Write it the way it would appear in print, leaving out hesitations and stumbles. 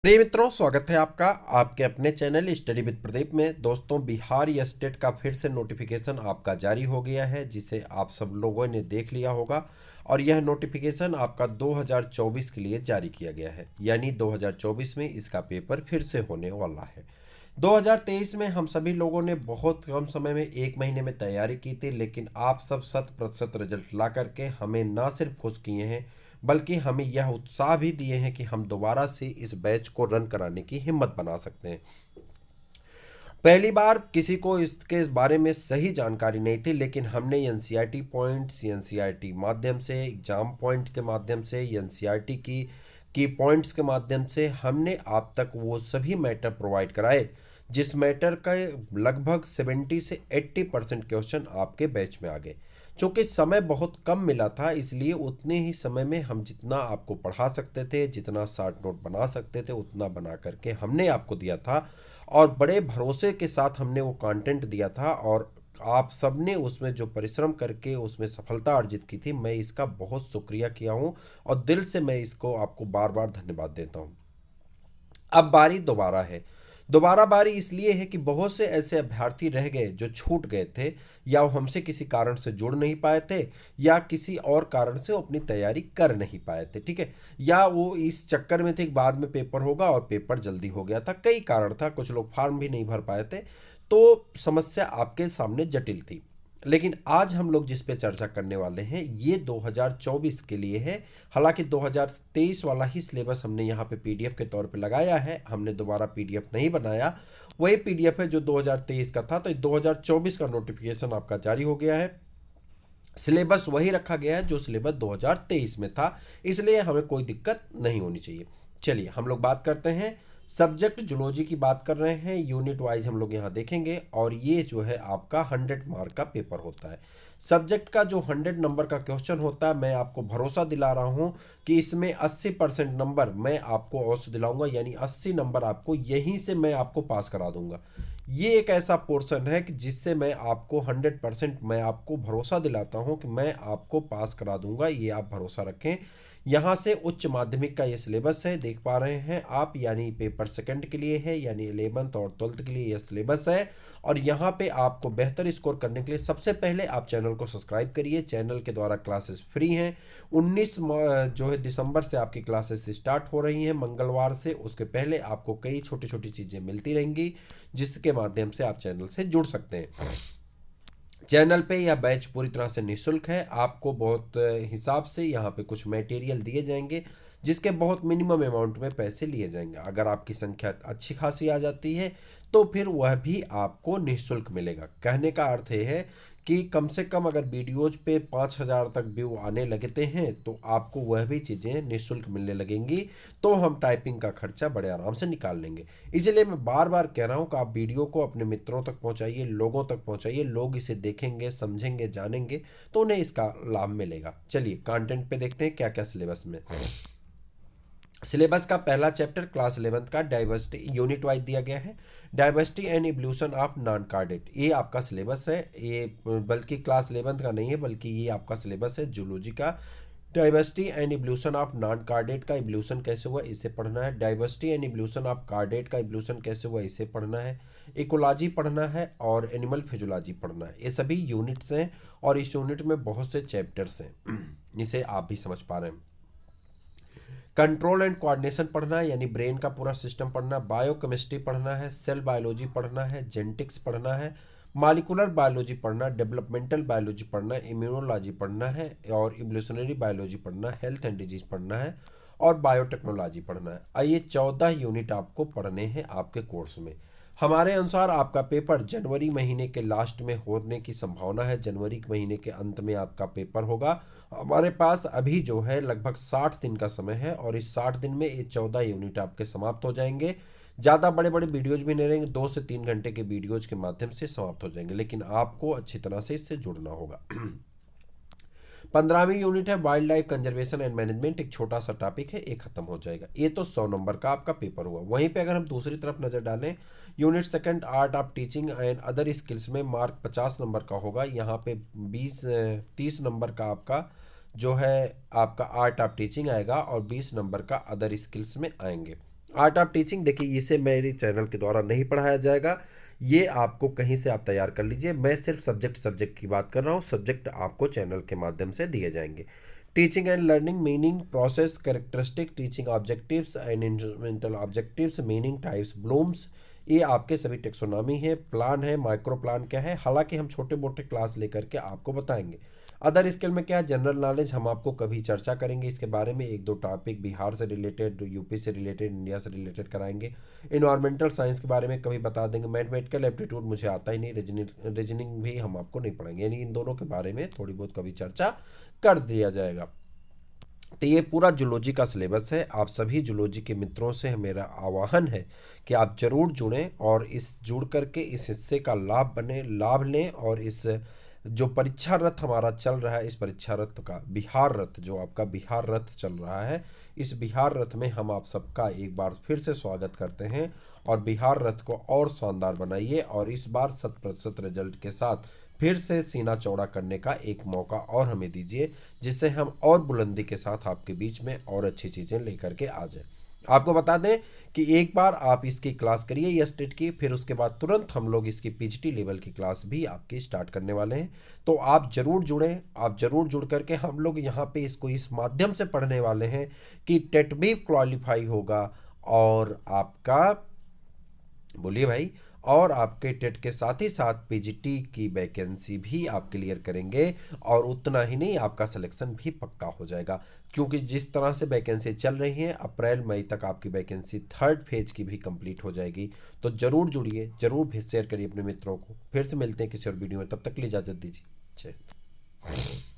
प्रिय मित्रों, स्वागत है आपका आपके अपने चैनल स्टडी विद प्रदीप में। दोस्तों, बिहार या स्टेट का फिर से नोटिफिकेशन आपका जारी हो गया है, जिसे आप सब लोगों ने देख लिया होगा। और यह नोटिफिकेशन आपका 2024 के लिए जारी किया गया है, यानी 2024 में इसका पेपर फिर से होने वाला है। 2023 में हम सभी लोगों ने बहुत कम समय में 1 महीने में तैयारी की थी, लेकिन आप सब 100% रिजल्ट ला करके हमें ना सिर्फ खुश किए हैं, बल्कि हमें यह उत्साह भी दिए हैं कि हम दोबारा से इस बैच को रन कराने की हिम्मत बना सकते हैं। पहली बार किसी को इसके बारे में सही जानकारी नहीं थी, लेकिन हमने एनसीईआरटी पॉइंट्स, एनसीईआरटी माध्यम से, एग्जाम पॉइंट के माध्यम से, एनसीईआरटी की पॉइंट्स के माध्यम से हमने आप तक वो सभी मैटर प्रोवाइड कराए जिस मैटर का लगभग 70 से 80% क्वेश्चन आपके बैच में आ गए। चूँकि समय बहुत कम मिला था, इसलिए उतने ही समय में हम जितना आपको पढ़ा सकते थे, जितना शॉर्ट नोट बना सकते थे, उतना बना करके हमने आपको दिया था। और बड़े भरोसे के साथ हमने वो कंटेंट दिया था, और आप सबने उसमें जो परिश्रम करके उसमें सफलता अर्जित की थी, मैं इसका बहुत शुक्रिया किया हूँ और दिल से मैं इसको आपको बार बार धन्यवाद देता हूँ। अब बारी दोबारा है। दोबारा बारी इसलिए है कि बहुत से ऐसे अभ्यर्थी रह गए जो छूट गए थे, या वो हमसे किसी कारण से जुड़ नहीं पाए थे, या किसी और कारण से वो अपनी तैयारी कर नहीं पाए थे। ठीक है, या वो इस चक्कर में थे कि बाद में पेपर होगा और पेपर जल्दी हो गया था, कई कारण था, कुछ लोग फॉर्म भी नहीं भर पाए थे। तो समस्या आपके सामने जटिल थी। लेकिन आज हम लोग जिस पे चर्चा करने वाले हैं ये 2024 के लिए है। हालांकि 2023 वाला ही सिलेबस हमने यहाँ पे पीडीएफ के तौर पे लगाया है, हमने दोबारा पीडीएफ नहीं बनाया। वही पीडीएफ है जो 2023 का था, तो 2024 का नोटिफिकेशन आपका जारी हो गया है। सिलेबस वही रखा गया है जो सिलेबस 2023 में था, इसलिए हमें कोई दिक्कत नहीं होनी चाहिए। चलिए हम लोग बात करते हैं। सब्जेक्ट जूलॉजी की बात कर रहे हैं, यूनिट वाइज हम लोग यहाँ देखेंगे, और ये जो है आपका 100 मार्क का पेपर होता है। सब्जेक्ट का जो 100 नंबर का क्वेश्चन होता है, मैं आपको भरोसा दिला रहा हूँ कि इसमें 80% नंबर मैं आपको अवश्य दिलाऊंगा, यानी 80 नंबर आपको यहीं से मैं आपको पास करा दूंगा। ये एक ऐसा पोर्शन है कि जिससे मैं आपको 100% मैं आपको भरोसा दिलाता हूँ कि मैं आपको पास करा दूंगा, ये आप भरोसा रखें। यहाँ से उच्च माध्यमिक का ये सिलेबस है, देख पा रहे हैं आप, यानी पेपर सेकंड के लिए है, यानी 11th और 12th के लिए यह सिलेबस है। और यहाँ पे आपको बेहतर स्कोर करने के लिए सबसे पहले आप चैनल को सब्सक्राइब करिए। चैनल के द्वारा क्लासेस फ्री हैं। 19 जो है दिसंबर से आपकी क्लासेस स्टार्ट हो रही हैं, मंगलवार से। उसके पहले आपको कई छोटी छोटी चीज़ें मिलती रहेंगी, जिसके माध्यम से आप चैनल से जुड़ सकते हैं। चैनल पे यह बैच पूरी तरह से निःशुल्क है। आपको बहुत हिसाब से यहाँ पे कुछ मटेरियल दिए जाएंगे, जिसके बहुत मिनिमम अमाउंट में पैसे लिए जाएंगे। अगर आपकी संख्या अच्छी खासी आ जाती है तो फिर वह भी आपको निःशुल्क मिलेगा। कहने का अर्थ ये है कि कम से कम अगर वीडियोज पे 5,000 तक व्यू आने लगते हैं तो आपको वह भी चीज़ें निःशुल्क मिलने लगेंगी, तो हम टाइपिंग का खर्चा बड़े आराम से निकाल लेंगे। इसलिए मैं बार बार कह रहा हूँ कि आप वीडियो को अपने मित्रों तक पहुँचाइए, लोगों तक पहुँचाइए। लोग इसे देखेंगे, समझेंगे, जानेंगे, तो उन्हें इसका लाभ मिलेगा। चलिए कंटेंट पे देखते हैं क्या क्या सिलेबस में। सिलेबस का पहला चैप्टर क्लास 11th का डाइवर्सिटी यूनिट वाइज दिया गया है। Diversity and evolution of non chordate, ये आपका सिलेबस है। ये बल्कि क्लास 11th का नहीं है, बल्कि ये आपका सिलेबस है जूलॉजी का। Diversity and evolution of non chordate का इवोल्यूशन कैसे हुआ इसे पढ़ना है। Diversity and evolution of chordate का इवोल्यूशन कैसे हुआ इसे पढ़ना है। इकोलॉजी पढ़ना है और एनिमल फिजियोलॉजी पढ़ना है। ये सभी यूनिट्स हैं और इस यूनिट में बहुत से चैप्टर्स हैं, इसे आप भी समझ पा रहे हैं। कंट्रोल एंड कोऑर्डिनेशन पढ़ना है, यानी ब्रेन का पूरा सिस्टम पढ़ना है। बायोकेमिस्ट्री पढ़ना है, सेल बायोलॉजी पढ़ना है, जेनेटिक्स पढ़ना है, मालिकुलर बायोलॉजी पढ़ना है, डेवलपमेंटल बायोलॉजी पढ़ना है, इम्यूनोलॉजी पढ़ना है, और इवोल्यूशनरी बायोलॉजी पढ़ना है, हेल्थ एंड डिजीज पढ़ना है, और बायोटेक्नोलॉजी पढ़ना है। आइए 14 यूनिट आपको पढ़ने हैं आपके कोर्स में। हमारे अनुसार आपका पेपर जनवरी महीने के लास्ट में होने की संभावना है। जनवरी के महीने के अंत में आपका पेपर होगा। हमारे पास अभी जो है लगभग 60 दिन का समय है, और इस 60 दिन में ये 14 यूनिट आपके समाप्त हो जाएंगे। ज़्यादा बड़े बड़े वीडियोज भी नहीं रहेंगे, 2 से 3 घंटे के वीडियोज के माध्यम से समाप्त हो जाएंगे, लेकिन आपको अच्छी तरह से इससे जुड़ना होगा। 15वीं यूनिट है wild life conservation and management, एक छोटा सा टॉपिक है, ये खत्म हो जाएगा। ये तो 100 नंबर का आपका पेपर हुआ। वहीं पे अगर हम दूसरी तरफ नज़र डालें, unit second art of teaching and other skills में मार्क 50 नंबर का होगा। यहाँ पे 30 नंबर का आपका जो है आपका आर्ट ऑफ टीचिंग आएगा, और 20 नंबर का अदर स्किल्स में आएंगे। आर्ट ऑफ टीचिंग देखिए, इसे मेरे चैनल के द्वारा नहीं पढ़ाया जाएगा, ये आपको कहीं से आप तैयार कर लीजिए। मैं सिर्फ सब्जेक्ट की बात कर रहा हूँ, सब्जेक्ट आपको चैनल के माध्यम से दिए जाएंगे। Teaching and learning meaning process characteristic teaching objectives and instrumental objectives meaning types Bloom's, ये आपके सभी टेक्सोनॉमी है। प्लान है, माइक्रो प्लान क्या है, हालांकि हम छोटे मोटे क्लास लेकर के आपको बताएंगे। अदर स्किल में क्या है, जनरल नॉलेज हम आपको कभी चर्चा करेंगे इसके बारे में, एक दो टॉपिक बिहार से रिलेटेड, यूपी से रिलेटेड, इंडिया से रिलेटेड कराएंगे। इन्वायरमेंटल साइंस के बारे में कभी बता देंगे। मैथमेटिकल एप्टीट्यूड मुझे आता ही नहीं, रीजनिंग भी हम आपको नहीं पढ़ाएंगे, यानी इन दोनों के बारे में थोड़ी बहुत कभी चर्चा कर दिया जाएगा। तो ये पूरा जूलॉजी का सिलेबस है। आप सभी जूलॉजी के मित्रों से मेरा आह्वान है कि आप जरूर जुड़ें और इस जुड़ करके इस हिस्से का लाभ लें, और इस जो परीक्षा रथ हमारा चल रहा है, इस परीक्षा रथ का बिहार रथ, जो आपका बिहार रथ चल रहा है, इस बिहार रथ में हम आप सबका एक बार फिर से स्वागत करते हैं। और बिहार रथ को और शानदार बनाइए, और इस बार 100% रिजल्ट के साथ फिर से सीना चौड़ा करने का एक मौका और हमें दीजिए, जिससे हम और बुलंदी के साथ आपके बीच में और अच्छी चीज़ें लेकर के आ जाए। आपको बता दें कि एक बार आप इसकी क्लास करिए ये स्टेट की, फिर उसके बाद तुरंत हम लोग इसकी पीजीटी लेवल की क्लास भी आपकी स्टार्ट करने वाले हैं। तो आप जरूर जुड़ें, आप जरूर जुड़ करके, हम लोग यहाँ पे इसको इस माध्यम से पढ़ने वाले हैं कि टेट भी क्वालिफाई होगा, और आपका, बोलिए भाई, और आपके टेट के साथ ही साथ पीजीटी की वैकेंसी भी आप क्लियर करेंगे, और उतना ही नहीं, आपका सिलेक्शन भी पक्का हो जाएगा। क्योंकि जिस तरह से वैकेंसी चल रही है, अप्रैल मई तक आपकी वैकेंसी थर्ड फेज की भी कंप्लीट हो जाएगी। तो जरूर जुड़िए, जरूर भी शेयर करिए अपने मित्रों को। फिर से मिलते हैं किसी और वीडियो में, तब तक के लिए इजाज़त दीजिए। जय।